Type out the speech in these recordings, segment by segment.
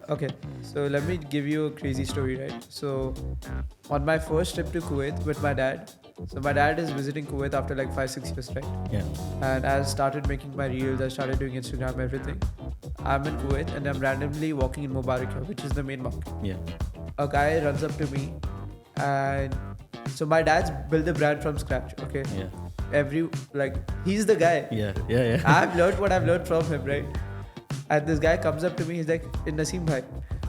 Okay, so let me give you a crazy story, right? So, on my first trip to Kuwait with my dad, so my dad is visiting Kuwait after like 5-6 years, right? Yeah. And I started making my reels, I started doing Instagram, everything. I'm in Kuwait and I'm randomly walking in Mubarak, which is the main market. Yeah. A guy runs up to me, and so my dad's built the brand from scratch, okay? Yeah. He's the guy. Yeah. I've learned what I've learned from him, right? And this guy comes up to me, he's like, Naseem bhai.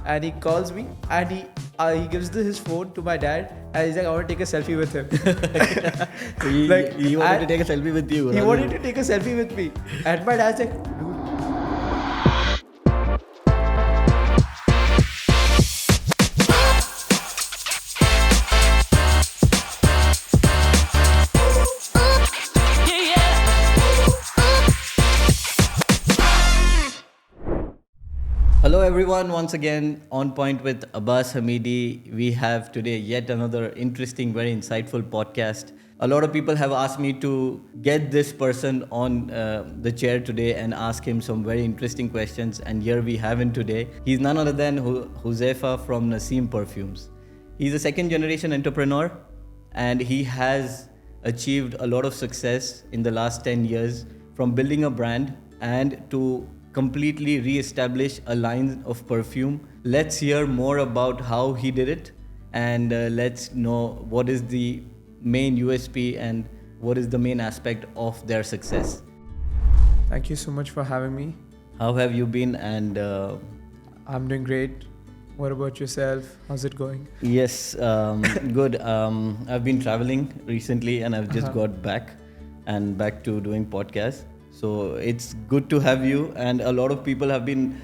And he calls me and he gives his phone to my dad and he's like, I want to take a selfie with him. So he wanted to take a selfie with you. He wanted to take a selfie with me. And my dad's like, dude. Hello everyone, once again on point with AbbasHamidi. We have today yet another interesting, very insightful podcast. A lot of people have asked me to get this person on the chair today and ask him some very interesting questions, and here we have him today. He's none other than Huzefa from Naseem Perfumes. He's a second generation entrepreneur and he has achieved a lot of success in the last 10 years, from building a brand and to completely re-establish a line of perfume. Let's hear more about how he did it, and let's know what is the main USP and what is the main aspect of their success. Thank you so much for having me. How have you been? And I'm doing great. What about yourself? How's it going? Yes, good. I've been traveling recently and I've just got back to doing podcasts. So it's good to have you, and a lot of people have been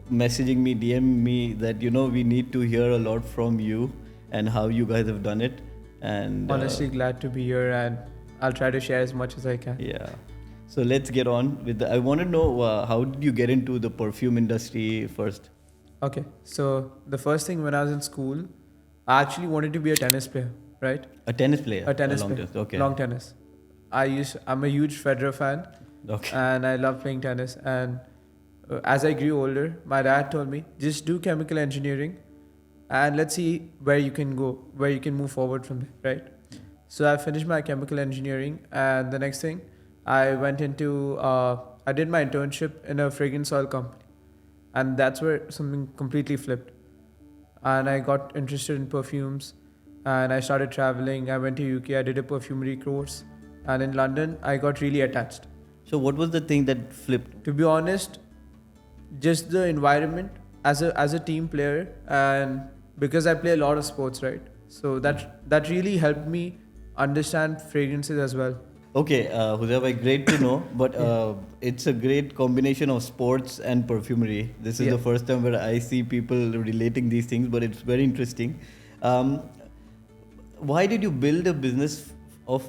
messaging me, DM me that we need to hear a lot from you and how you guys have done it. And honestly, glad to be here, and I'll try to share as much as I can. Yeah. So let's get on with I want to know how did you get into the perfume industry first? Okay, so the first thing when I was in school, I actually wanted to be a tennis player, right? A tennis player? A tennis player. Tennis. Okay. Long tennis. I'm a huge Federer fan, okay, and I love playing tennis. And as I grew older, my dad told me, just do chemical engineering and let's see where you can go, where you can move forward from there, right? So I finished my chemical engineering, and the next thing, I went into, I did my internship in a fragrance oil company, and that's where something completely flipped. And I got interested in perfumes, and I started traveling. I went to UK, I did a perfumery course. And in London, I got really attached. So what was the thing that flipped? To be honest, just the environment as a team player, and because I play a lot of sports, right? So that really helped me understand fragrances as well. Okay, Huzefa, great to know, but it's a great combination of sports and perfumery. This is the first time where I see people relating these things, but it's very interesting. Why did you build a business of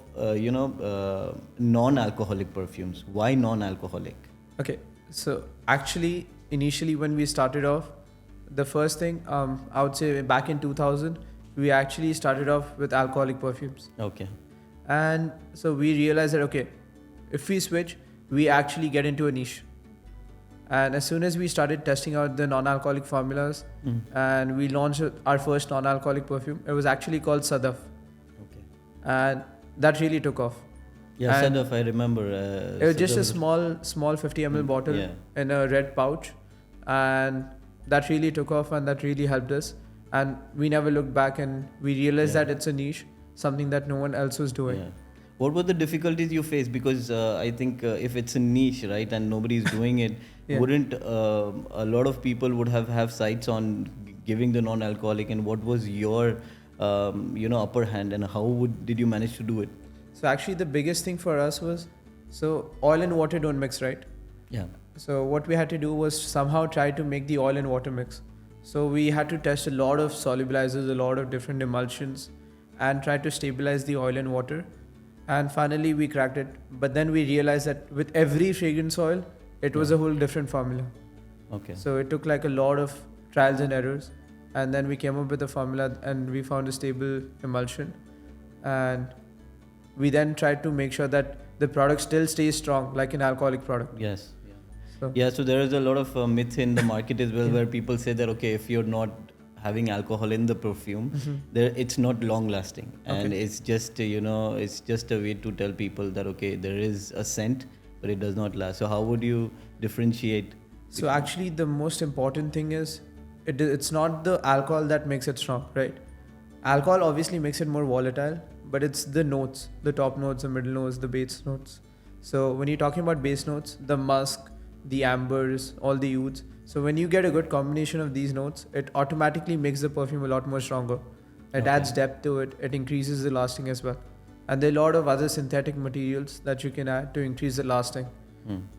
non-alcoholic perfumes? Why non-alcoholic? Okay, so actually initially when we started off, the first thing I would say back in 2000, we actually started off with alcoholic perfumes. Okay. And so we realized that if we switch, we actually get into a niche. And as soon as we started testing out the non-alcoholic formulas, and we launched our first non-alcoholic perfume, it was actually called Sadaf. Okay. And that really took off. Yeah, Sadaf, I remember. It was just a small 50 ml bottle in a red pouch, and that really took off, and that really helped us. And we never looked back, and we realized that it's a niche, something that no one else was doing. Yeah. What were the difficulties you faced? Because I think if it's a niche, right, and nobody's doing it, wouldn't a lot of people would have sights on giving the non-alcoholic? And what was your upper hand, and how did you manage to do it? So actually the biggest thing for us was, so oil and water don't mix, right? Yeah. So what we had to do was somehow try to make the oil and water mix. So we had to test a lot of solubilizers, a lot of different emulsions, and try to stabilize the oil and water. And finally we cracked it. But then we realized that with every fragrance oil, it was a whole different formula. Okay. So it took like a lot of trials and errors. And then we came up with a formula, and we found a stable emulsion. And we then tried to make sure that the product still stays strong, like an alcoholic product. Yes. So Yeah, so there is a lot of myth in the market as well, where people say that, okay, if you're not having alcohol in the perfume, there it's not long lasting, and it's just it's just a way to tell people that, okay, there is a scent, but it does not last. So how would you differentiate? So actually, the most important thing is it's not the alcohol that makes it strong, right? Alcohol obviously makes it more volatile, but it's the notes, the top notes, the middle notes, the base notes. So when you're talking about base notes, the musk, the ambers, all the ouds. So when you get a good combination of these notes, it automatically makes the perfume a lot more stronger. It adds depth to it. It increases the lasting as well. And there are a lot of other synthetic materials that you can add to increase the lasting.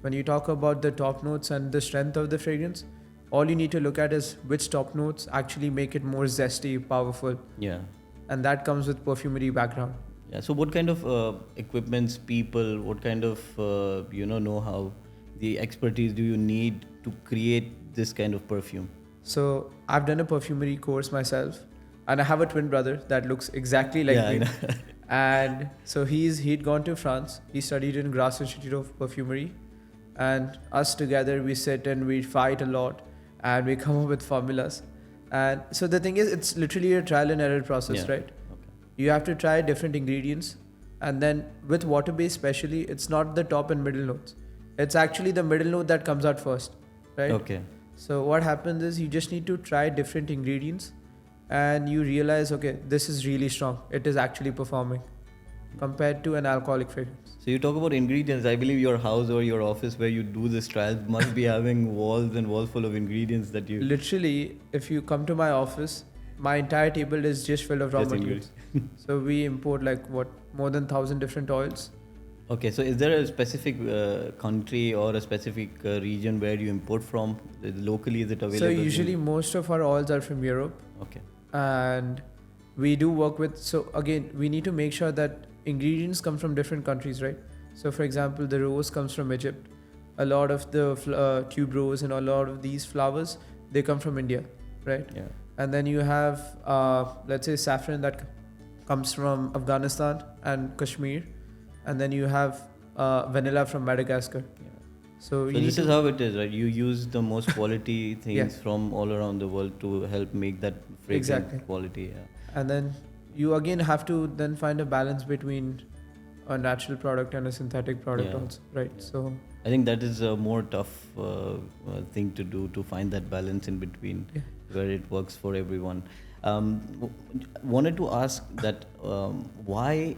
When you talk about the top notes and the strength of the fragrance, all you need to look at is which top notes actually make it more zesty, powerful. Yeah. And that comes with perfumery background. Yeah. So what kind of equipments, people, what kind of know-how, the expertise do you need to create this kind of perfume? So I've done a perfumery course myself, and I have a twin brother that looks exactly like Yeah, I me. know. And so he'd gone to France. He studied in Grasse Institute of Perfumery, and us together we sit and we fight a lot, and we come up with formulas. And so the thing is, it's literally a trial and error process, Yeah. right? Okay. You have to try different ingredients, and then with water based especially, it's not the top and middle notes. It's actually the middle note that comes out first, right? Okay. So what happens is you just need to try different ingredients, and you realize, okay, this is really strong. It is actually performing compared to an alcoholic fragrance. So you talk about ingredients. I believe your house or your office where you do this trial must be having walls and walls full of ingredients that you Literally, if you come to my office, my entire table is just filled of raw just materials. So we import more than 1,000 different oils. Okay, so is there a specific country or a specific region where you import from? Locally, is it available? So usually most of our oils are from Europe, Okay. and we do work with, so again, we need to make sure that ingredients come from different countries, right? So for example, the rose comes from Egypt. A lot of the tuberose and a lot of these flowers, they come from India, right? Yeah. And then you have, let's say, saffron that comes from Afghanistan and Kashmir. And then you have vanilla from Madagascar. Yeah. So So this is how it is, right? You use the most quality things Yeah. from all around the world to help make that fragrance Exactly. quality. Yeah. And then you again have to then find a balance between a natural product and a synthetic product Yeah. also, right? So I think that is a more tough thing to do, to find that balance in between where it works for everyone. Wanted to ask that why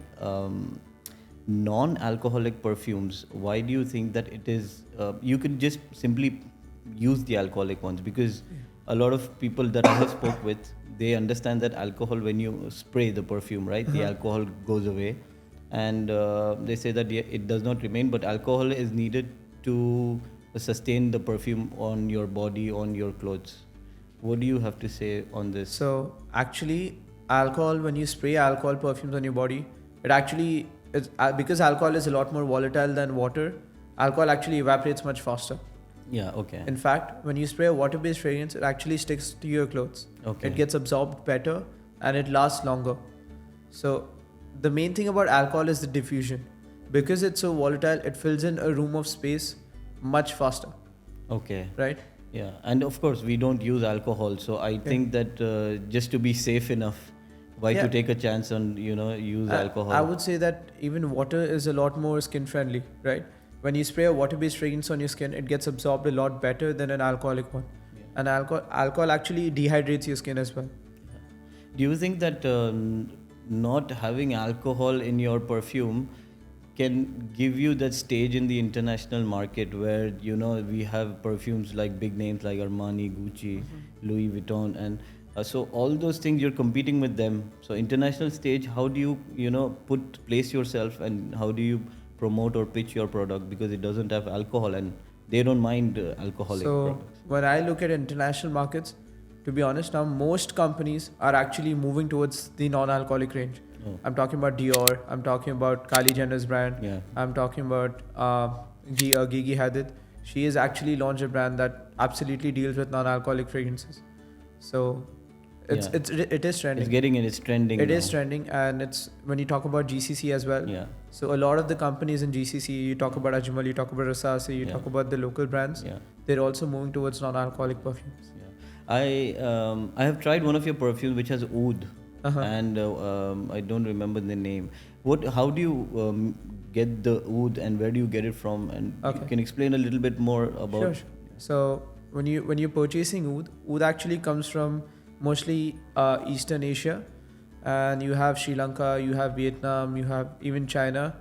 non-alcoholic perfumes, why do you think that it is you could just simply use the alcoholic ones? Because a lot of people that I have spoke with, they understand that alcohol, when you spray the perfume, right, the alcohol goes away, and they say that it does not remain, but alcohol is needed to sustain the perfume on your body, on your clothes. What do you have to say on this? So actually, alcohol, when you spray alcohol perfumes on your body, it actually is, because alcohol is a lot more volatile than water, alcohol actually evaporates much faster. Yeah, okay. In fact, when you spray a water-based fragrance, it actually sticks to your clothes. Okay. It gets absorbed better and it lasts longer. So the main thing about alcohol is the diffusion. Because it's so volatile, it fills in a room of space much faster, Okay. right? Yeah, and of course we don't use alcohol, so I think that just to be safe enough, why to take a chance on use alcohol? I would say that even water is a lot more skin friendly, right? When you spray a water-based fragrance on your skin, it gets absorbed a lot better than an alcoholic one. Yeah. And alcohol actually dehydrates your skin as well. Do you think that not having alcohol in your perfume can give you that stage in the international market where we have perfumes like big names like Armani, Gucci, Louis Vuitton, and so all those things you're competing with them. So international stage, how do you place yourself, and how do you promote or pitch your product, because it doesn't have alcohol and they don't mind alcoholic So products? when I look at international markets, to be honest, now most companies are actually moving towards the non-alcoholic range. Oh. I'm talking about Dior. I'm talking about Kylie Jenner's brand. Yeah. I'm talking about Gigi Hadid. She has actually launched a brand that absolutely deals with non-alcoholic fragrances. So It is trending. It's trending. It is trending, and it's when you talk about GCC as well. Yeah. So a lot of the companies in GCC, you talk about Ajmal, you talk about Rasasi, you talk about the local brands. Yeah. They're also moving towards non-alcoholic perfumes. Yeah. I have tried one of your perfumes which has oud, and I don't remember the name. How do you get the oud, and where do you get it from? And you can explain a little bit more about. Sure. So when you're purchasing oud actually comes from mostly Eastern Asia, and you have Sri Lanka, you have Vietnam, you have even China,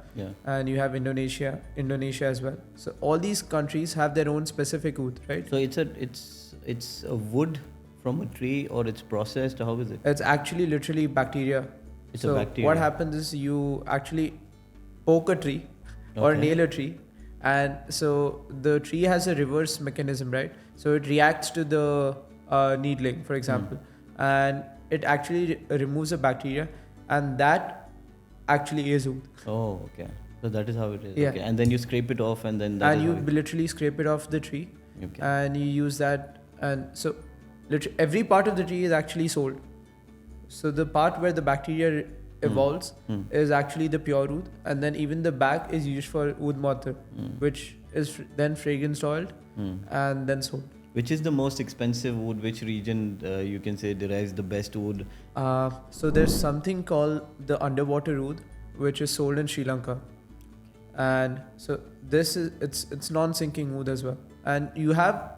and you have Indonesia as well. So all these countries have their own specific oud, right? So it's a wood from a tree, or it's processed. How is it? It's actually literally bacteria. It's so a bacteria. What happens is you actually poke a tree or nail a tree, and so the tree has a reverse mechanism, right? So it reacts to the needling, for example, and it actually removes the bacteria, and that actually is oud. Oh, okay. So that is how it is. Yeah. Okay. And then you scrape it off, and then you literally scrape it off the tree, and you use that, and so literally every part of the tree is actually sold. So the part where the bacteria evolves is actually the pure oud, and then even the back is used for oud motor, which is then fragrance oiled and then sold. Which is the most expensive wood? Which region you can say derives the best wood? So there's something called the underwater oud, which is sold in Sri Lanka, and so this is it's non-sinking oud as well. And you have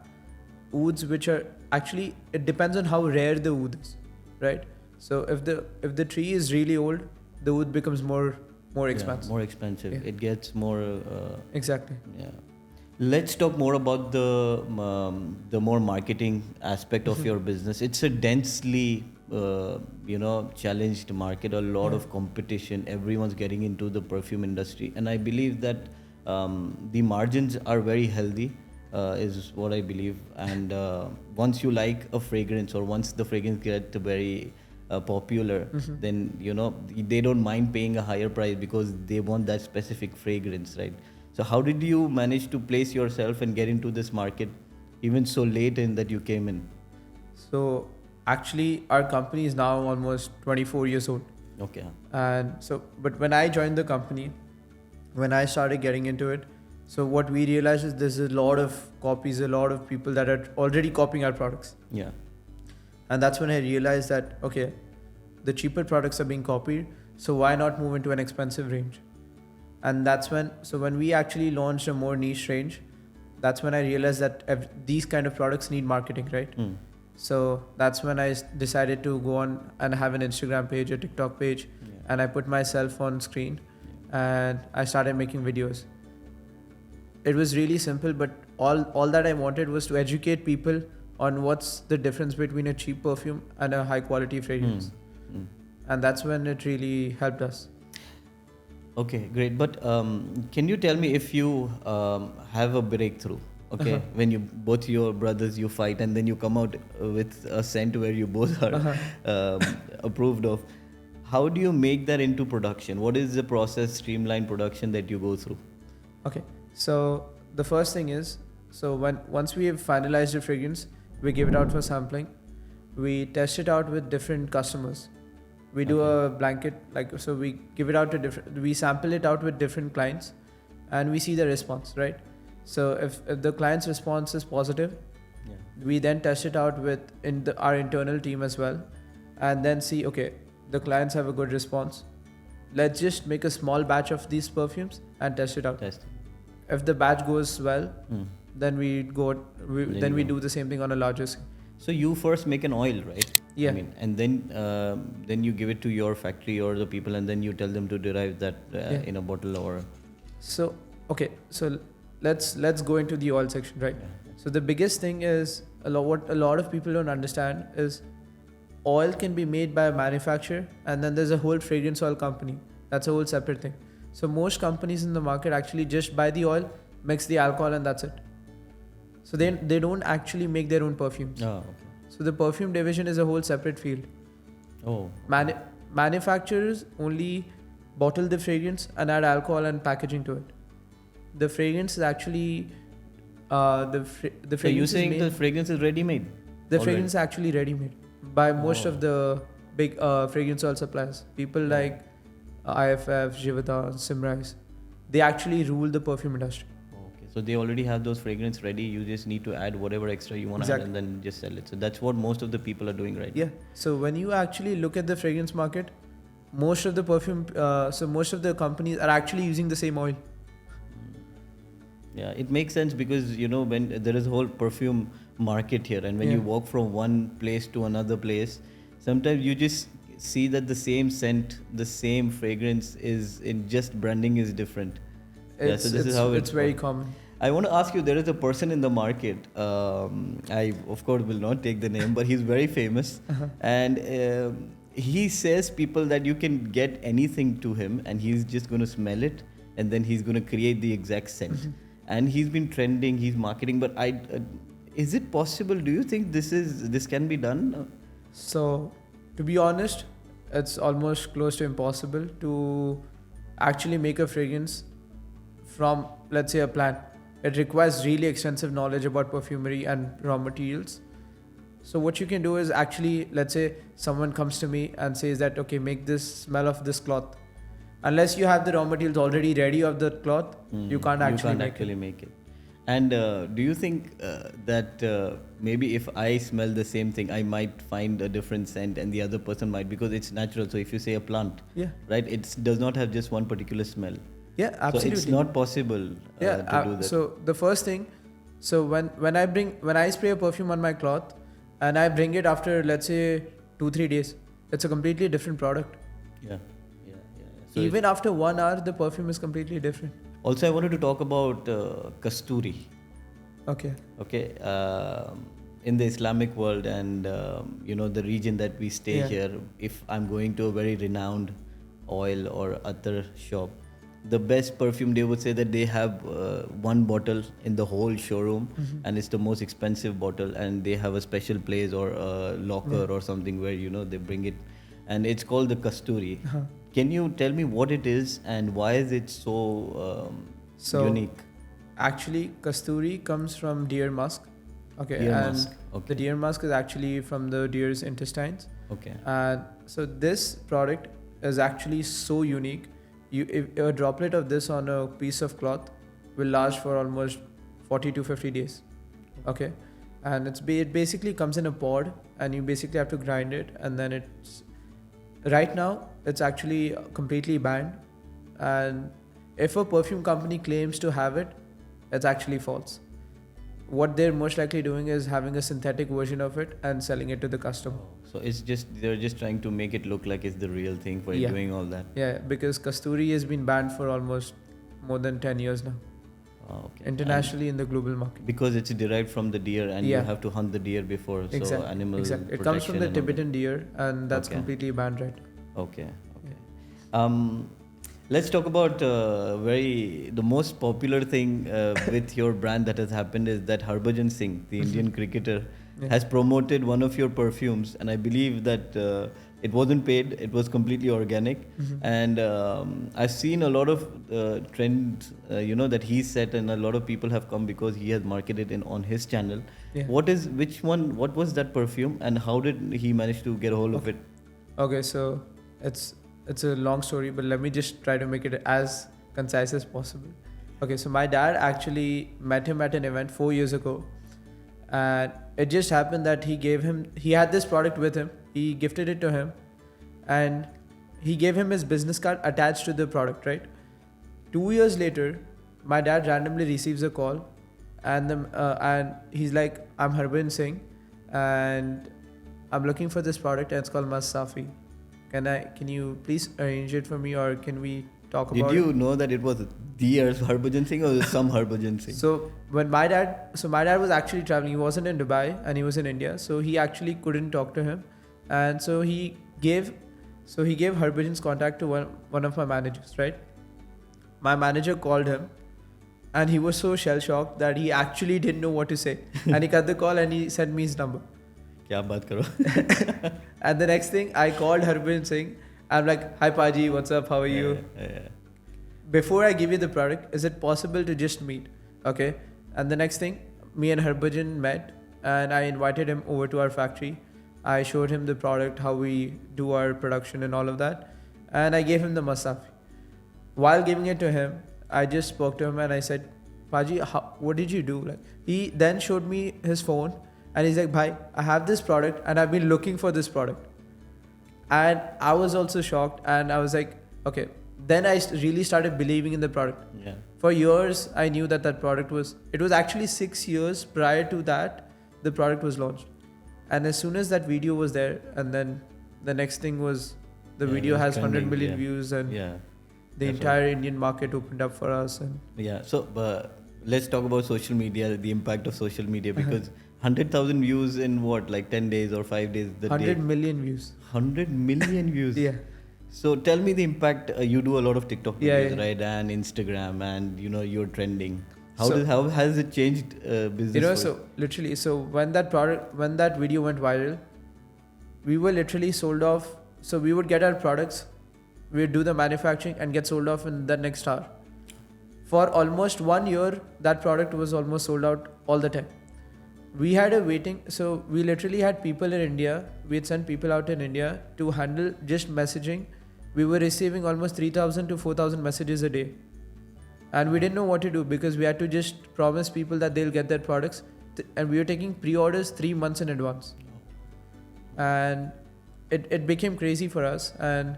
ouds which are actually, it depends on how rare the oud is, right? So if the tree is really old, the oud becomes more expensive. More expensive. Yeah. It gets more. Exactly. Yeah. Let's talk more about the more marketing aspect of your business. It's a densely challenged market. A lot of competition. Everyone's getting into the perfume industry, and I believe that the margins are very healthy. Is what I believe. And once you like a fragrance, or once the fragrance gets very popular, then they don't mind paying a higher price because they want that specific fragrance, right? So how did you manage to place yourself and get into this market even so late in that you came in? So actually our company is now almost 24 years old. Okay. And so, but when I joined the company, when I started getting into it, so what we realized is there's a lot of copies, a lot of people that are already copying our products. Yeah. And that's when I realized that, okay, the cheaper products are being copied, so why not move into an expensive range? And that's when we actually launched a more niche range, that's when I realized that these kind of products need marketing, right? So that's when I decided to go on and have an Instagram page, a TikTok page, and I put myself on screen and I started making videos. It was really simple, but all that I wanted was to educate people on what's the difference between a cheap perfume and a high quality fragrance. And that's when it really helped us. Okay, great. But can you tell me if you have a breakthrough? Okay, when both your brothers you fight, and then you come out with a scent where you both are approved of. How do you make that into production? What is the process, streamlined production that you go through? Okay, so the first thing is, once we have finalized the fragrance, we give it out for sampling. We test it out with different customers. We do a blanket, so we give it out to we sample it out with different clients, and we see the response, right? So if the client's response is positive, we then test it out with our internal team as well, and then see, okay, the clients have a good response. Let's just make a small batch of these perfumes and test it out. If the batch goes well, then we do the same thing on a larger scale. So you first make an oil, right? Yeah. I mean, and then you give it to your factory or the people, and then you tell them to derive that in a bottle or. So okay, so let's go into the oil section, right? So the biggest thing is what a lot of people don't understand is oil can be made by a manufacturer, and then there's a whole fragrance oil company. That's a whole separate thing. So most companies in the market actually just buy the oil, mix the alcohol, and that's it. So they don't actually make their own perfumes. Oh, okay. So the perfume division is a whole separate field. Oh. Manufacturers only bottle the fragrance and add alcohol and packaging to it. The fragrance is actually the fragrance. So you're saying the fragrance is ready made? The fragrance is actually ready made. by most of the big fragrance oil suppliers. People like IFF, Jivata, Simrise. They actually rule the perfume industry. Okay, so they already have those fragrance ready. You just need to add whatever extra you want to add and then just sell it. So that's what most of the people are doing right now. Yeah. So when you actually look at the fragrance market, most of the perfume, so most of the companies are actually using the same oil. Yeah, it makes sense because when there is a whole perfume market here, and when you walk from one place to another place, sometimes you just see that the same scent, the same fragrance is in just branding is different. So this is how it's very common. I want to ask you, there is a person in the market, I of course will not take the name, but he's very famous. And he says people that you can get anything to him and he's just going to smell it and then he's going to create the exact scent. And he's been trending, he's marketing, but is it possible? Do you think this can be done? So, to be honest, it's almost close to impossible to actually make a fragrance from, let's say, a plant. It requires really extensive knowledge about perfumery and raw materials. So what you can do is actually, let's say someone comes to me and says that, okay, make this smell of this cloth. Unless you have the raw materials already ready of the cloth, you can't actually make it. And do you think that maybe if I smell the same thing, I might find a different scent and the other person might, because it's natural. So if you say a plant, right, it does not have just one particular smell. Yeah, absolutely. So it's not possible to do that. So the first thing, so when I spray a perfume on my cloth and I bring it after, let's say, 2-3 days, it's a completely different product. Yeah. So even after 1 hour, the perfume is completely different. Also, I wanted to talk about kasturi. Okay. In the Islamic world and the region that we stay here, if I'm going to a very renowned oil or other shop, the best perfume, they would say that they have one bottle in the whole showroom, and it's the most expensive bottle, and they have a special place or a locker or something where they bring it, and it's called the kasturi. Can you tell me what it is and why is it so unique? Actually, kasturi comes from deer musk. Okay. Deer and musk. Okay. The deer musk is actually from the deer's intestines. Okay. And so this product is actually so unique. If a droplet of this on a piece of cloth will last for almost 40 to 50 days. Okay. And it basically comes in a pod and you basically have to grind it, and then right now it's actually completely banned, and if a perfume company claims to have it, it's actually false. What they're most likely doing is having a synthetic version of it and selling it to the customer. So they're just trying to make it look like it's the real thing for doing all that. Yeah, because kasturi has been banned for almost more than 10 years now. Okay. Internationally in the global market. Because it's derived from the deer and you have to hunt the deer before. Exactly. So animal Exactly. It comes from the Tibetan deer and that's completely banned right now. Okay. Let's talk about the most popular thing with your brand that has happened is that Harbajan Singh, the Indian cricketer, has promoted one of your perfumes, and I believe that it wasn't paid, it was completely organic. And I've seen a lot of trends that he set, and a lot of people have come because he has marketed on his channel. What was that perfume and how did he manage to get a hold of it? Okay, so it's a long story, but let me just try to make it as concise as possible. Okay, so my dad actually met him at an event 4 years ago, and it just happened that he had this product with him. He gifted it to him, and he gave him his business card attached to the product, right? 2 years later, my dad randomly receives a call, and he's like, "I'm Harbajan Singh, and I'm looking for this product, and it's called Musk Safi. Can you please arrange it for me, or can we talk about it?" Did you know that it was the Harbajan Singh or some Harbajan Singh? So my dad was actually traveling. He wasn't in Dubai and he was in India, so he actually couldn't talk to him, and so he gave Harbajan's contact to one of my managers, right? My manager called him, and he was so shell shocked that he actually didn't know what to say, and he cut the call and he sent me his number. Kya baat karo? And the next thing, I called Harbajan Singh. I'm like, "Hi Paji, what's up? How are you? Before I give you the product, is it possible to just meet?" Okay. And the next thing, me and Harbajan met, and I invited him over to our factory. I showed him the product, how we do our production and all of that. And I gave him the Masafi. While giving it to him, I just spoke to him and I said, Paji, what did you do? Like, he then showed me his phone and he's like, Bhai, I have this product and I've been looking for this product. And I was also shocked and I was like, okay. Then I really started believing in the product. Yeah. For years, I knew that product it was actually 6 years prior to that, the product was launched. And as soon as that video was there, and then the next thing was the video has trending, 100 million views and the That's entire Indian market opened up for us. And so let's talk about social media, the impact of social media, because 100,000 views in what, like 10 days or 5 days? 100 million views. 100 million views. Yeah. So tell me the impact. You do a lot of TikTok videos, right? And Instagram, and you're trending. How has it changed business? So literally, when that video went viral, we were literally sold off. So we would get our products, we would do the manufacturing and get sold off in the next hour. For almost 1 year, that product was almost sold out all the time. We had a waiting, so we literally had people in India. We had sent people out in India to handle just messaging. We were receiving almost 3,000 to 4,000 messages a day. And we didn't know what to do because we had to just promise people that they'll get their products. And we were taking pre-orders 3 months in advance. And it became crazy for us. And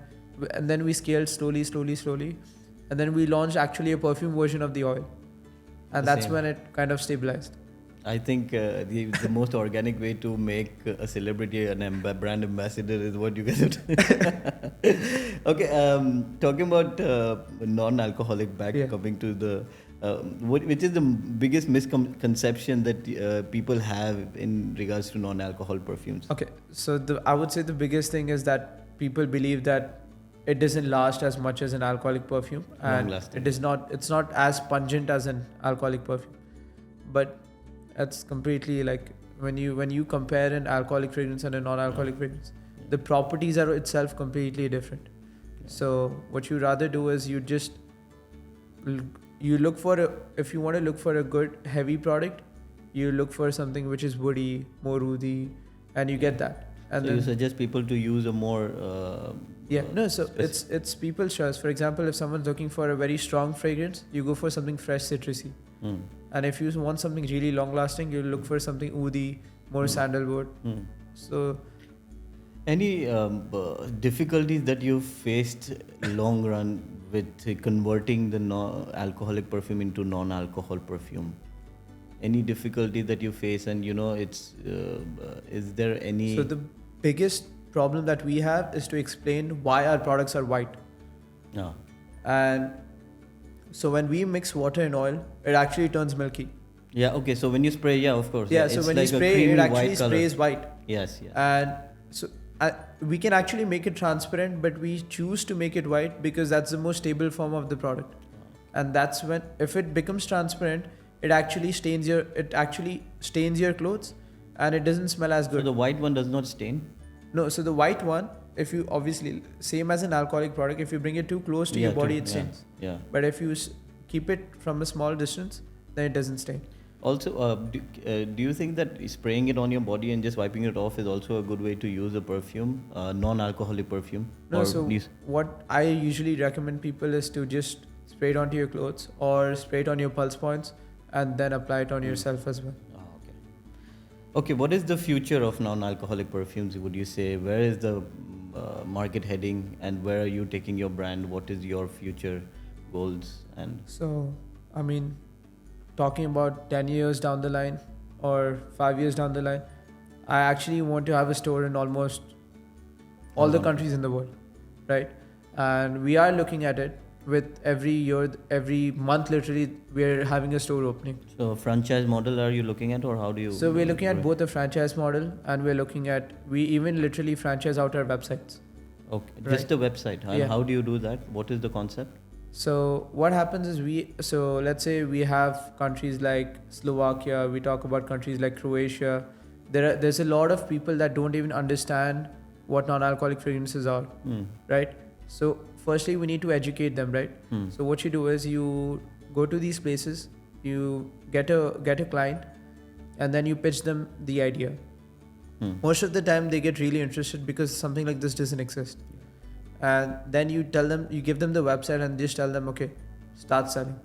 then we scaled slowly. And then we launched actually a perfume version of the oil. And that's when it kind of stabilized. I think the most organic way to make a celebrity an brand ambassador is what you guys are doing. Okay, talking about non-alcoholic coming to the which is the biggest misconception that people have in regards to non-alcohol perfumes? Okay, so I would say the biggest thing is that people believe that it doesn't last as much as an alcoholic perfume, and it's not as pungent as an alcoholic perfume, but it's completely like when you compare an alcoholic fragrance and a non-alcoholic fragrance, the properties are itself completely different. So what you rather do is you look for if you want to look for a good heavy product, you look for something which is woody, more woody, and you get that. And so you suggest people to use a more it's people's choice. For example, if someone's looking for a very strong fragrance, you go for something fresh, citrusy. And if you want something really long lasting, you look for something woody, more sandalwood. So any difficulties that you faced long run with converting the alcoholic perfume into non-alcohol perfume? Any difficulty that you face, and it's is there any? So the biggest problem that we have is to explain why our products are white. And so when we mix water and oil, it actually turns milky. Yeah. Okay. So when you spray, of course. Yeah. So when you spray, it actually sprays white. Yes. And so we can actually make it transparent, but we choose to make it white because that's the most stable form of the product. And that's when, if it becomes transparent, it actually stains your clothes, and it doesn't smell as good. So the white one does not stain? No. So the white one, if you obviously, same as an alcoholic product, if you bring it too close to your body, it stains. Yeah. But if you keep it from a small distance, then it doesn't stain. Also, do you think that spraying it on your body and just wiping it off is also a good way to use a perfume, non-alcoholic perfume? No. So what I usually recommend people is to just spray it onto your clothes or spray it on your pulse points and then apply it on yourself as well. Okay, what is the future of non-alcoholic perfumes, would you say? Where is the market heading, and where are you taking your brand? What is your future goals? And so, I mean, talking about 10 years down the line or 5 years down the line, I actually want to have a store in almost all the countries in the world, right? And we are looking at it. With every month, literally, we're having a store opening. So franchise model are you looking at, or how do you? So we're looking at both a franchise model, and we even literally franchise out our websites. Okay, just a website. And how do you do that? What is the concept? So what happens is let's say we have countries like Slovakia, we talk about countries like Croatia. There's a lot of people that don't even understand what non-alcoholic fragrances are, right? So firstly, we need to educate them, right? So what you do is you go to these places, you get a client, and then you pitch them the idea. Most of the time they get really interested because something like this doesn't exist. And then you tell them, you give them the website and just tell them, okay, start selling.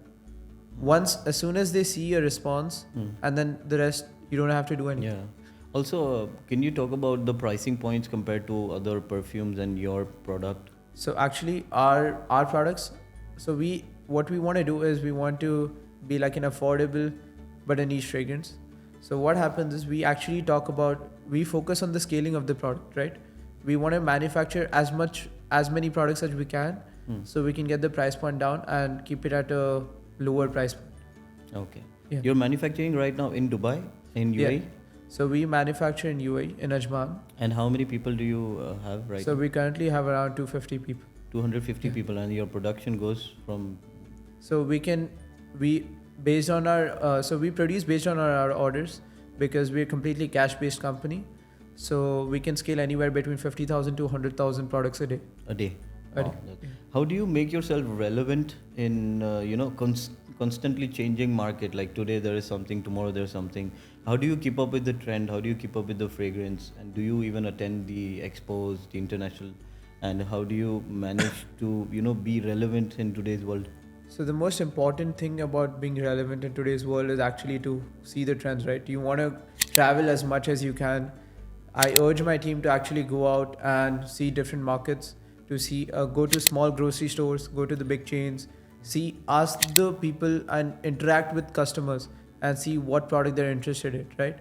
As soon as they see a response, and then the rest, you don't have to do anything. Yeah. Also, can you talk about the pricing points compared to other perfumes and your product? So actually our products, so what we want to do is we want to be like an affordable but a niche fragrance. So what happens is we focus on the scaling of the product, right? We want to manufacture as many products as we can, so we can get the price point down and keep it at a lower price point. Okay. Yeah. You're manufacturing right now in Dubai, in UAE? Yeah. So we manufacture in UAE, in Ajman. And how many people do you have right So now? we currently have around 250 people. 250 people, and your production goes from... So we produce based on our orders, because we're a completely cash-based company. So we can scale anywhere between 50,000 to 100,000 products a day. A day. A Wow. day. How do you make yourself relevant in constantly changing market? Like today there is something, tomorrow there's something. How do you keep up with the trend? How do you keep up with the fragrance? And do you even attend the expos, the international? And how do you manage to be relevant in today's world? So the most important thing about being relevant in today's world is actually to see the trends, right? You want to travel as much as you can. I urge my team to actually go out and see different markets, to go to small grocery stores, go to the big chains, ask the people and interact with customers and see what product they're interested in, right?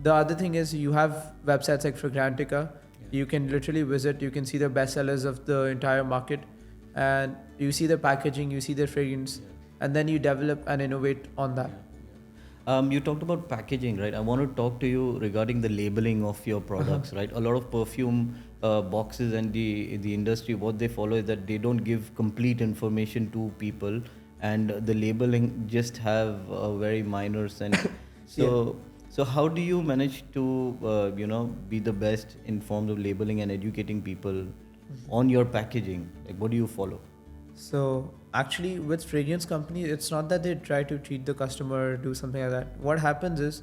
The other thing is you have websites like Fragrantica. You can literally visit, you can see the bestsellers of the entire market, and you see the packaging, you see the fragrance, and then you develop and innovate on that. You talked about packaging, right? I want to talk to you regarding the labeling of your products, right? A lot of perfume boxes and the industry, what they follow is that they don't give complete information to people, and the labeling just have a very minor sense. So how do you manage to be the best in forms of labeling and educating people on your packaging? Like, what do you follow? So actually with fragrance companies, it's not that they try to cheat the customer or do something like that. What happens is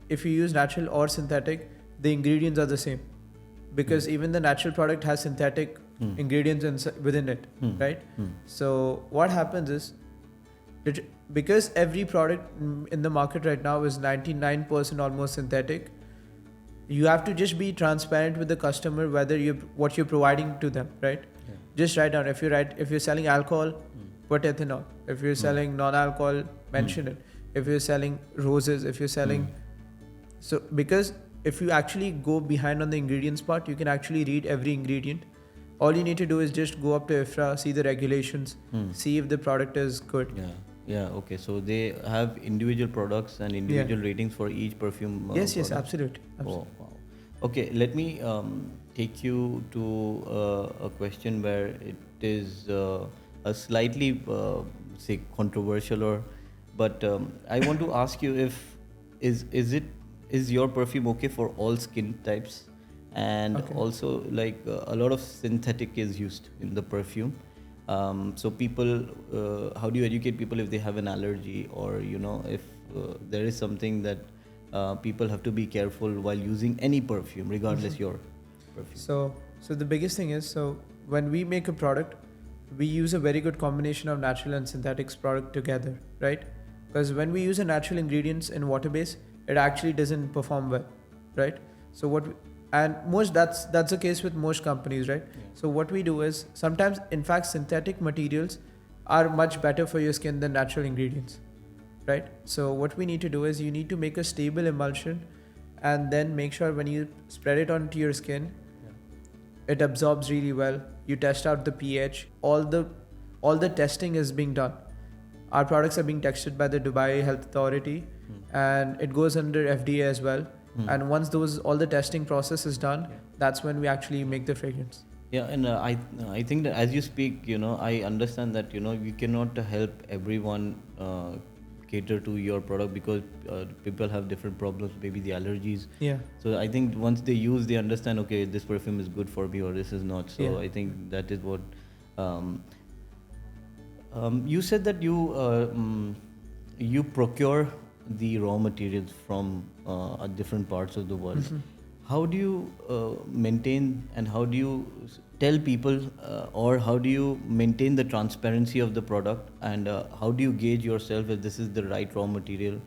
if you use natural or synthetic, the ingredients are the same, because even the natural product has synthetic ingredients within it, right? So what happens is, because every product in the market right now is 99% almost synthetic, you have to just be transparent with the customer what you're providing to them, right? Just write down, if you're selling alcohol, put ethanol. If you're selling non-alcohol, mention it. If you're selling roses, if you're selling... So because if you actually go behind on the ingredients part, you can actually read every ingredient. All you need to do is just go up to IFRA, see the regulations, see if the product is good. Yeah, okay. So they have individual products and individual ratings for each perfume. Yes, product. absolutely. Oh, wow. Okay, let me take you to a question where it is a slightly, say, controversial, but I want to ask you is your perfume okay for all skin types? And also, like, a lot of synthetic is used in the perfume. So people, how do you educate people if they have an allergy, or if there is something that people have to be careful while using any perfume, regardless your perfume? So the biggest thing is, when we make a product, we use a very good combination of natural and synthetics product together, right? Because when we use a natural ingredients in water base, it actually doesn't perform well, right? That's the case with most companies, right? So what we do is, sometimes, in fact, synthetic materials are much better for your skin than natural ingredients, right? So what we need to do is, you need to make a stable emulsion, and then make sure when you spread it onto your skin, it absorbs really well. You test out the pH. All the testing is being done. Our products are being tested by the Dubai Health Authority, and it goes under FDA as well. And once all the testing process is done, that's when we actually make the fragrance. Yeah, and I think that as you speak, I understand that you cannot help everyone cater to your product, because people have different problems, maybe the allergies. Yeah. So I think once they use, they understand, okay, this perfume is good for me or this is not. So I think that is what. You said that you procure the raw materials from different parts of the world. How do you maintain and how do you tell people or how do you maintain the transparency of the product, and how do you gauge yourself if this is the right raw material,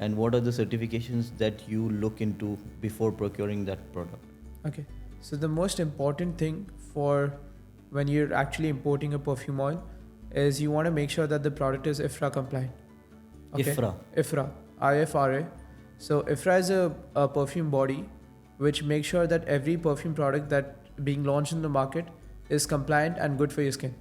and what are the certifications that you look into before procuring that product? Okay. So the most important thing for when you're actually importing a perfume oil is you want to make sure that the product is IFRA compliant. Okay? IFRA. IFRA. So IFRA is a perfume body which makes sure that every perfume product that being launched in the market is compliant and good for your skin,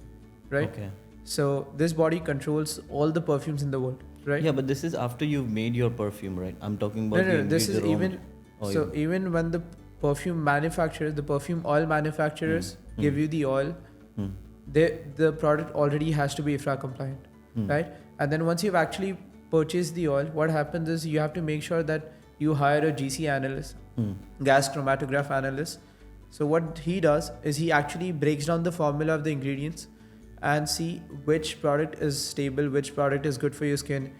right? Okay. So this body controls all the perfumes in the world, right? Yeah, but this is after you've made your perfume, right? I'm talking about No, this is even oil. even when the perfume manufacturers, the perfume oil manufacturers give you the oil, the product already has to be IFRA compliant, right? And then once you've actually purchased the oil, what happens is you have to make sure that you hire a GC analyst, gas chromatograph analyst. So what he does is he actually breaks down the formula of the ingredients and see which product is stable, which product is good for your skin,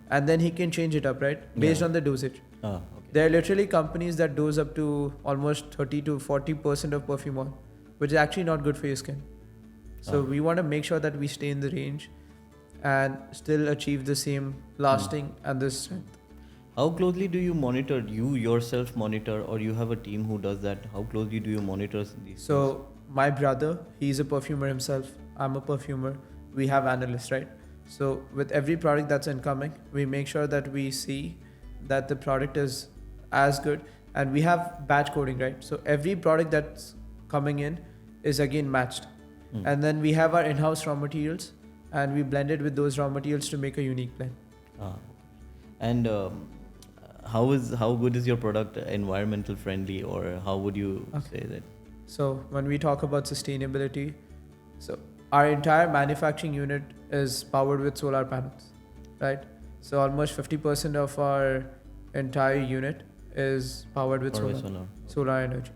and then he can change it up, right? Based on the dosage. Okay. There are literally companies that dose up to almost 30 to 40% of perfume oil, which is actually not good for your skin. So we want to make sure that we stay in the range and still achieve the same lasting and the strength. How closely do you monitor, you yourself monitor, or you have a team who does that? How closely do you monitor these So my brother, he's a perfumer himself. I'm a perfumer. We have analysts, right? So with every product that's incoming, we make sure that we see that the product is as good, and we have batch coding, right? So every product that's coming in is again matched. And then we have our in-house raw materials and we blend it with those raw materials to make a unique blend. And how good is your product environmental friendly, or how would you say that? So when we talk about sustainability, so our entire manufacturing unit is powered with solar panels, right? So almost 50% of our entire unit is powered with solar energy.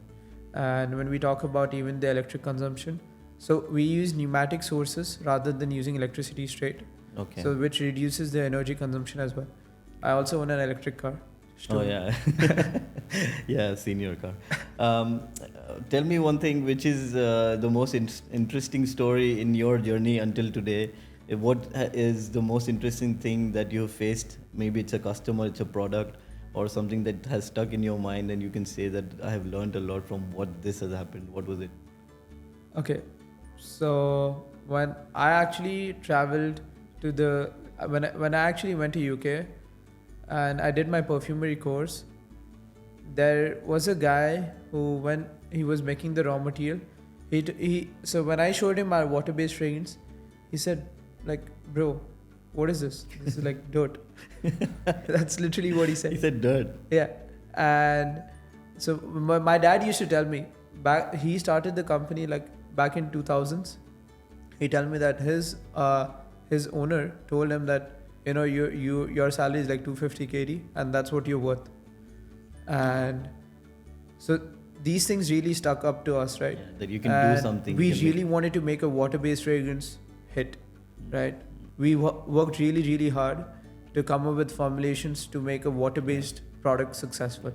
And when we talk about even the electric consumption, so we use pneumatic sources rather than using electricity straight. Okay. So which reduces the energy consumption as well. I also own an electric car. Oh yeah. Yeah, I've seen your car. Tell me one thing, which is the most interesting story in your journey until today. What is the most interesting thing that you faced? Maybe it's a customer, it's a product, or something that has stuck in your mind and you can say that I have learned a lot from what this has happened. What was it? Okay. So when I actually traveled to when I actually went to UK and I did my perfumery course, there was a guy who, when he was making the raw material, so when I showed him my water-based fragrance, he said like, bro, what is this? This is like dirt. That's literally what he said. He said dirt. Yeah. And so my dad used to tell me, he started the company like back in 2000s. He told me that his owner told him that, you know, your salary is like 250 KD and that's what you're worth. And so these things really stuck up to us, right? Yeah, that you can do something. We really wanted to make a water-based fragrance hit, right? We worked really, really hard to come up with formulations to make a water-based product successful.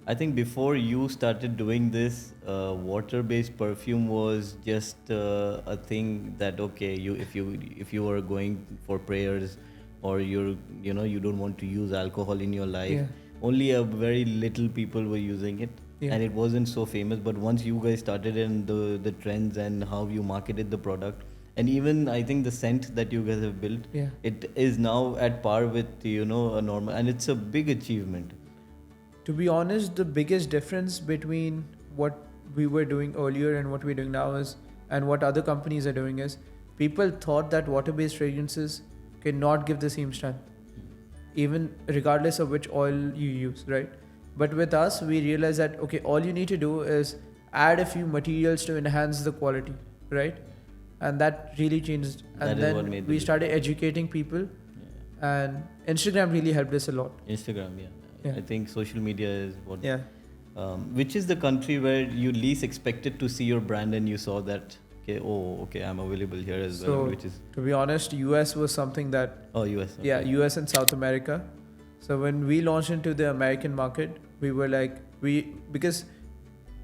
I think before you started doing this, water-based perfume was just a thing that, okay, if you were going for prayers, or you don't want to use alcohol in your life, only a very little people were using it, and it wasn't so famous. But once you guys started in the trends and how you marketed the product, and even I think the scent that you guys have built, it is now at par with a normal, and it's a big achievement. To be honest, the biggest difference between what we were doing earlier and what we're doing now is, and what other companies are doing is, people thought that water-based fragrances cannot give the same strength, even regardless of which oil you use, right? But with us, we realized that, okay, all you need to do is add a few materials to enhance the quality, right? And that really changed. And then we started educating people, and Instagram really helped us a lot. Instagram, yeah. I think social media is what. Yeah. Which is the country where you least expected to see your brand and you saw that, okay, I'm available here as well. Which is, to be honest, US was something that. Oh, US. Okay. Yeah, US and South America. So when we launched into the American market, we were like, because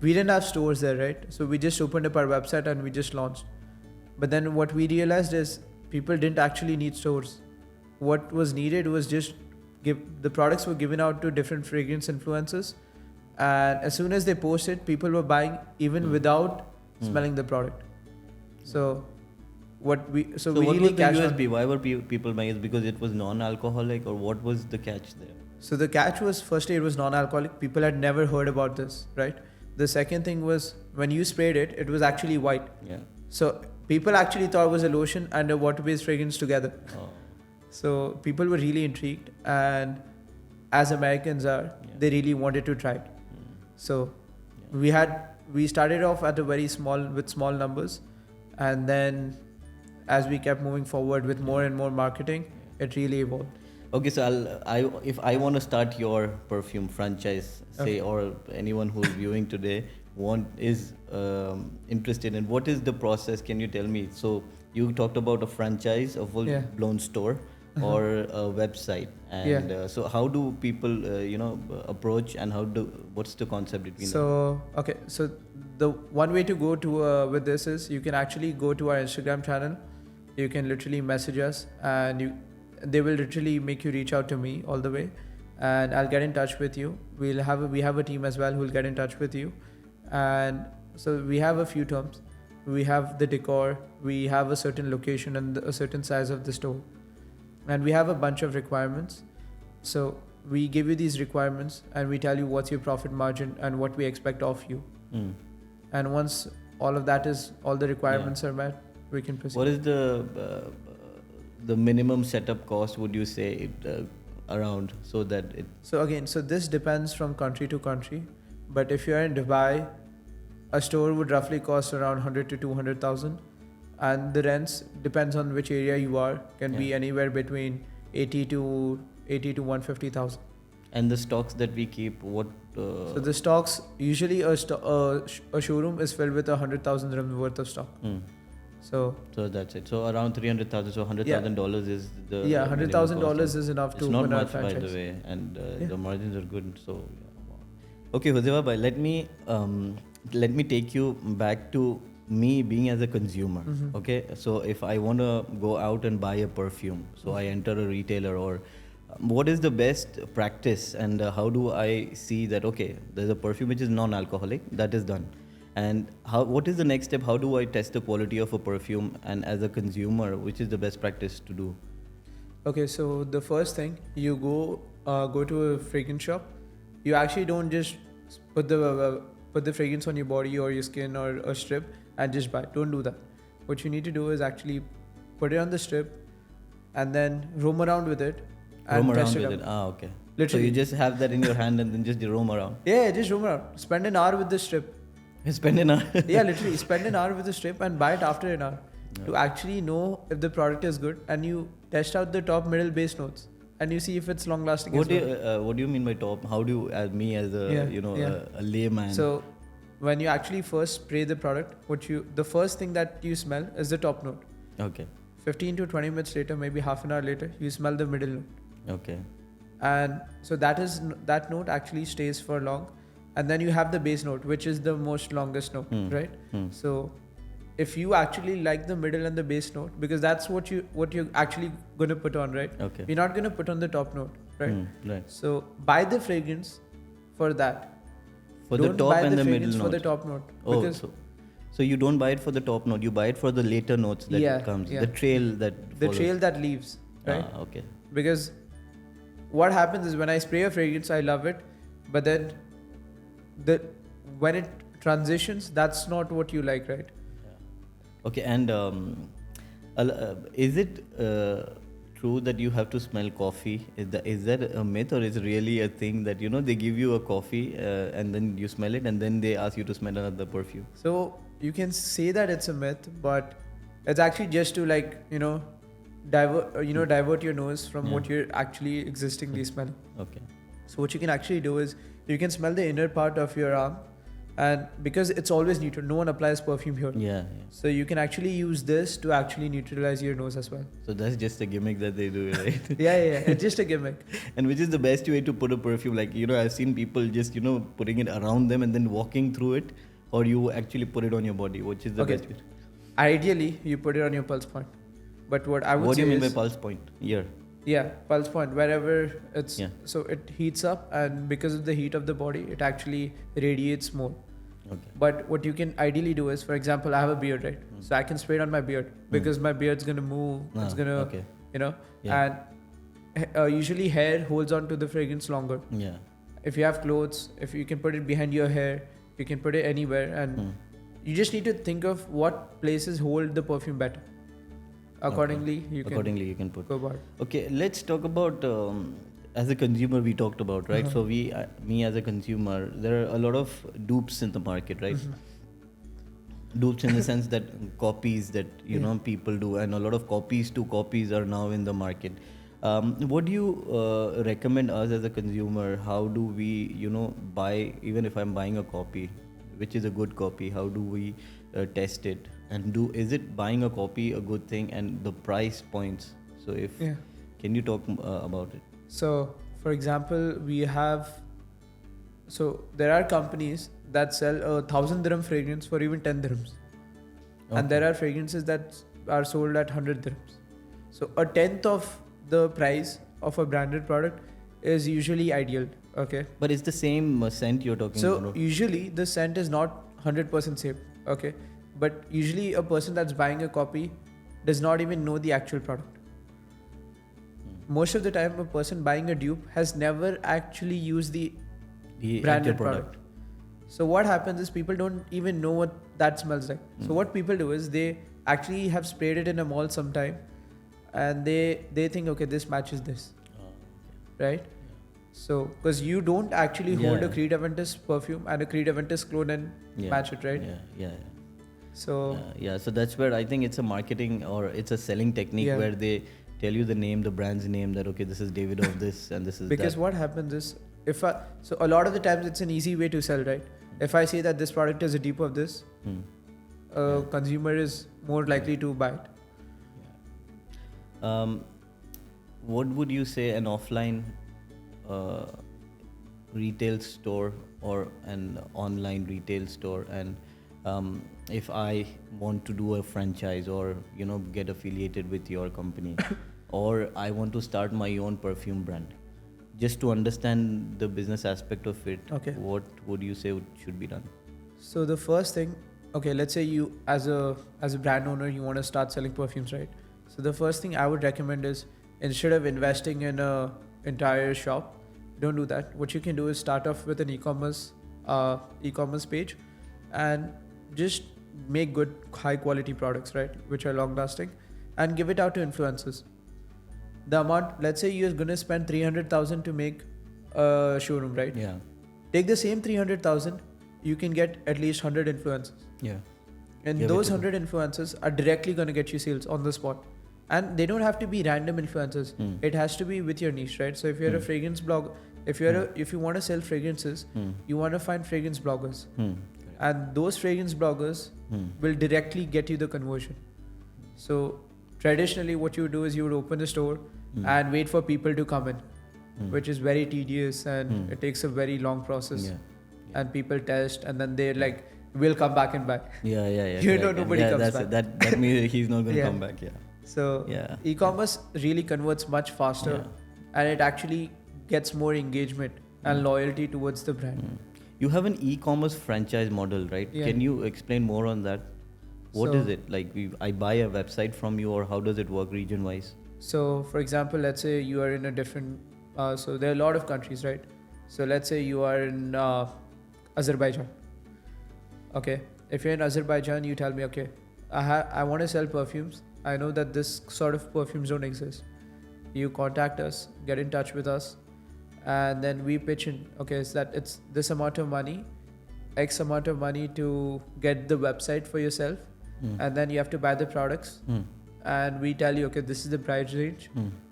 we didn't have stores there, right? So we just opened up our website and we just launched. But then what we realized is people didn't actually need stores. What was needed was just the products were given out to different fragrance influencers, and as soon as they posted, people were buying even without smelling the product. So what we So we what really was the cashed on- USP? Why were people buying it? Because it was non-alcoholic, or what was the catch there? So the catch was, firstly, it was non-alcoholic. People had never heard about this, right? The second thing was when you sprayed it, it was actually white. Yeah. So people actually thought it was a lotion and a water-based fragrance together. Oh. So people were really intrigued, and as Americans are, they really wanted to try it. So we started off at a very small numbers, and then as we kept moving forward with more and more marketing, it really evolved. Okay, so if I want to start your perfume franchise, say, or anyone who's viewing today is interested in, what is the process? Can you tell me? So you talked about a franchise, a full-blown store, or a website, and so how do people approach, and what's the concept between them? So the one way to go to with this is you can actually go to our Instagram channel. You can literally message us, and they will literally make you reach out to me all the way, and I'll get in touch with you. We have a team as well who will get in touch with you, and so we have a few terms. We have the decor, we have a certain location and a certain size of the store, and we have a bunch of requirements. So we give you these requirements, and we tell you what's your profit margin and what we expect of you. And once all the requirements are met, we can proceed. What is the minimum setup cost, would you say, around, so that it? So this depends from country to country, but if you're in Dubai, a store would roughly cost around 100 to 200,000, and the rents depends on which area you are, can be anywhere between 80 to 150,000. And the stocks that we keep, what? So the stocks, usually a showroom is filled with 100,000 dirhams worth of stock. So that's it. So around 300,000. So $100,000 is the $100,000 is enough to it's not open our much, by franchise. the way, and the margins are good. So wow. Okay, Huzefa bhai, let me take you back to me being as a consumer. Okay, so if I want to go out and buy a perfume, so I enter a retailer, or what is the best practice, and how do I see that, okay, there's a perfume which is non-alcoholic, that is done, and what is the next step? How do I test the quality of a perfume, and as a consumer, which is the best practice to do? Okay, so the first thing, you go to a fragrance shop. You actually don't just put the fragrance on your body or your skin or a strip and just buy. Don't do that. What you need to do is actually put it on the strip and then roam around with it and test it out. Okay. Literally. So you just have that in your hand and then just roam around. Yeah, just roam around. Spend an hour with the strip. Spend an hour. Yeah, literally spend an hour with the strip and buy it after an hour to actually know if the product is good, and you test out the top, middle, base notes, and you see if it's long lasting. What do you mean by top? How do you, as me as a a layman? So when you actually first spray the product, the first thing that you smell is the top note. Okay. 15 to 20 minutes later, maybe half an hour later, you smell the middle note. Okay. And so that note actually stays for long. And then you have the base note, which is the most longest note, right? So if you actually like the middle and the base note, because that's what you're actually going to put on, right? Okay. You're not going to put on the top note, right? Right. So buy the fragrance for that. For Don't the top buy and the fragrance middle for note. the top note. Oh, Because so you don't buy it for the top note. You buy it for the later notes that comes. Yeah. The trail that follows. trail that leaves, right? Okay. Because what happens is when I spray a fragrance, I love it, but then when it transitions, that's not what you like, right? Okay, and is it true that you have to smell coffee? Is that a myth, or is it really a thing that they give you a coffee and then you smell it and then they ask you to smell another perfume? So you can say that it's a myth, but it's actually just to divert your nose from what you're actually existingly smelling. Okay. So what you can actually do is you can smell the inner part of your arm, And because it's always neutral, no one applies perfume here. Yeah. So you can actually use this to actually neutralize your nose as well. So that's just a gimmick that they do, right? Yeah. It's just a gimmick. And which is the best way to put a perfume? Like, I've seen people just, putting it around them and then walking through it, or you actually put it on your body. Which is the best way? Ideally, you put it on your pulse point. But what I would say is... What do you mean by pulse point? Here. Yeah, pulse point, wherever it's... Yeah. So it heats up, and because of the heat of the body, it actually radiates more. Okay. But what you can ideally do is, for example, I have a beard, right? So I can spray it on my beard because my beard's going to move. It's going to, Yeah. And usually hair holds on to the fragrance longer. Yeah. If you have clothes, if you can put it behind your hair, you can put it anywhere. And you just need to think of what places hold the perfume better. Accordingly, you can put. Go about it. Okay, let's talk about... as a consumer, we talked about, right? So me as a consumer, there are a lot of dupes in the market, right? Dupes in the sense that copies that, people do, and a lot of copies are now in the market. What do you recommend us as a consumer? How do we, buy, even if I'm buying a copy, which is a good copy, how do we test it? And is it buying a copy a good thing, and the price points? So can you talk about it? So, for example, there are companies that sell 1,000 dirham fragrance for even 10 dirhams. Okay. And there are fragrances that are sold at 100 dirhams. So, a tenth of the price of a branded product is usually ideal. Okay. But it's the same scent you're talking about. So, usually the scent is not 100% same. Okay. But usually a person that's buying a copy does not even know the actual product. Most of the time, a person buying a dupe has never actually used the branded product. So what happens is people don't even know what that smells like. So what people do is they actually have sprayed it in a mall sometime, and they think, okay, this matches this, right? So because you don't actually hold a Creed Aventus perfume and a Creed Aventus clone and match it, right? Yeah. So so that's where I think it's a marketing or it's a selling technique where they tell you the name, the brand's name, that okay, this is David of this and this is because that. what happens is so a lot of the times it's an easy way to sell, right? If I say that this product is a dupe of this, consumer is more likely to buy it. What would you say an offline retail store or an online retail store, and if I want to do a franchise or get affiliated with your company or I want to start my own perfume brand, just to understand the business aspect of it, what would you say should be done? So the first thing, let's say you as a brand owner, you want to start selling perfumes, right? So the first thing I would recommend is, instead of investing in a entire shop, don't do that. What you can do is start off with an e-commerce page and just make good high quality products, right, which are long lasting, and give it out to influencers. The amount, let's say you're going to spend 300,000 to make a showroom, right? Yeah. Take the same 300,000, you can get at least 100 influencers. Yeah. And those 100 influencers are directly going to get you sales on the spot. And they don't have to be random influencers. It has to be with your niche, right? So if you're a fragrance blog, if you want to sell fragrances, you want to find fragrance bloggers. And those fragrance bloggers will directly get you the conversion. So traditionally what you do is you would open the store and wait for people to come in, which is very tedious and it takes a very long process. And people test and then they're like, we'll come back and buy. Yeah. Nobody comes back. That means he's not going to come back. So e-commerce really converts much faster and it actually gets more engagement and loyalty towards the brand. You have an e-commerce franchise model, right? Yeah. Can you explain more on that? What is it? Like I buy a website from you, or how does it work region-wise? So for example, let's say you are in a different, so there are a lot of countries, right? So let's say you are in Azerbaijan. Okay. If you're in Azerbaijan, you tell me, okay, I want to sell perfumes. I know that this sort of perfumes don't exist. You contact us, get in touch with us, and then we pitch in, okay, so that it's this amount of money, X amount of money to get the website for yourself, and then you have to buy the products, and we tell you, okay, this is the price range,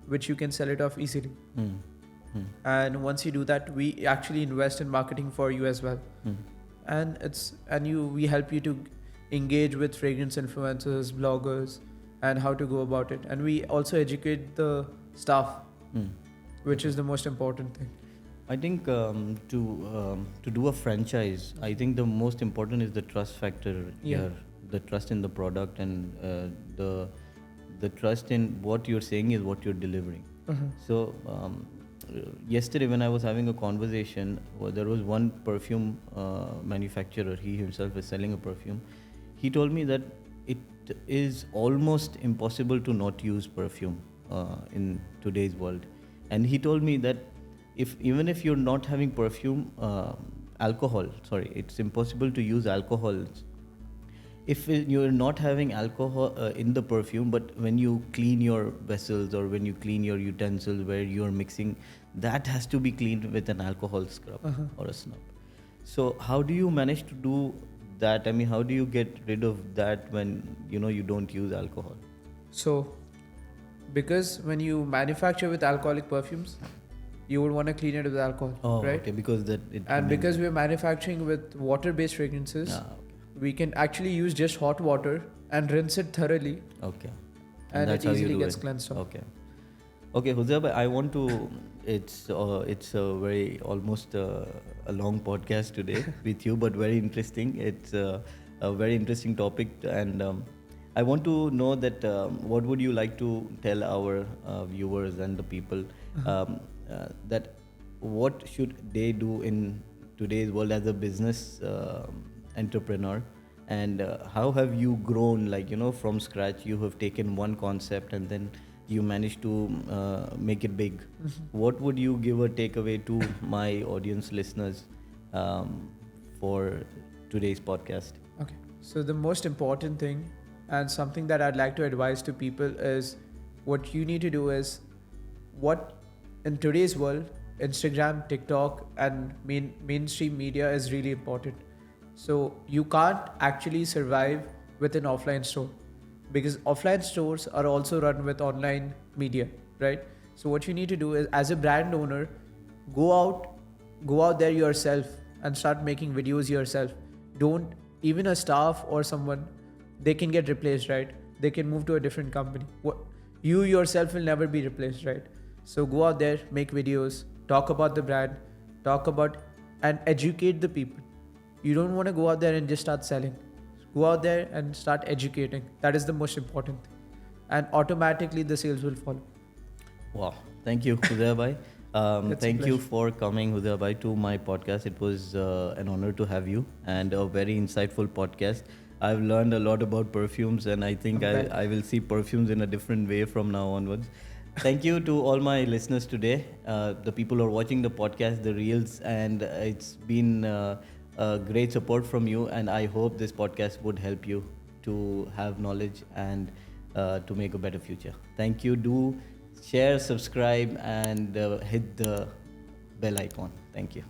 which you can sell it off easily. And once you do that, we actually invest in marketing for you as well. and we help you to engage with fragrance influencers, bloggers, and how to go about it. And we also educate the staff, which is the most important thing. I think to do a franchise, I think the most important is the trust factor here, the trust in the product, and the trust in what you're saying is what you're delivering. So yesterday when I was having a conversation, there was one perfume manufacturer. He himself is selling a perfume. He told me that it is almost impossible to not use perfume in today's world, and he told me that even if you're not having perfume, it's impossible to use alcohol. If you're not having alcohol in the perfume, but when you clean your vessels or when you clean your utensils where you're mixing, that has to be cleaned with an alcohol scrub or a snub. So how do you manage to do that? I mean, how do you get rid of that when you don't use alcohol? So, because when you manufacture with alcoholic perfumes, you would want to clean it with alcohol, right? Okay, because because we're manufacturing with water-based fragrances, we can actually use just hot water and rinse it thoroughly. Okay. And it easily gets cleansed off. Okay, Huzefa, I want to. It's a very almost a long podcast today with you, but very interesting. It's a very interesting topic, and I want to know that what would you like to tell our viewers and the people that what should they do in today's world as a business entrepreneur, and how have you grown, from scratch? You have taken one concept and then you managed to make it big. What would you give a takeaway to my audience listeners for today's podcast? Okay, so the most important thing and something that I'd like to advise to people is what you need to do is in today's world, Instagram, TikTok, and mainstream media is really important. So you can't actually survive with an offline store, because offline stores are also run with online media, right? So what you need to do is, as a brand owner, go out there yourself and start making videos yourself. Don't, even a staff or someone, they can get replaced, right? They can move to a different company. You yourself will never be replaced, right? So go out there, make videos, talk about the brand, and educate the people. You don't want to go out there and just start selling. Go out there and start educating. That is the most important thing. And automatically the sales will follow. Wow. Thank you, Huzefa. Thank you for coming, Huzefa, to my podcast. It was an honor to have you, and a very insightful podcast. I've learned a lot about perfumes, and I think I will see perfumes in a different way from now onwards. Thank you to all my listeners today, the people who are watching the podcast, the reels, and it's been great support from you, and I hope this podcast would help you to have knowledge and to make a better future. Thank you. Do share, subscribe, and hit the bell icon. Thank you.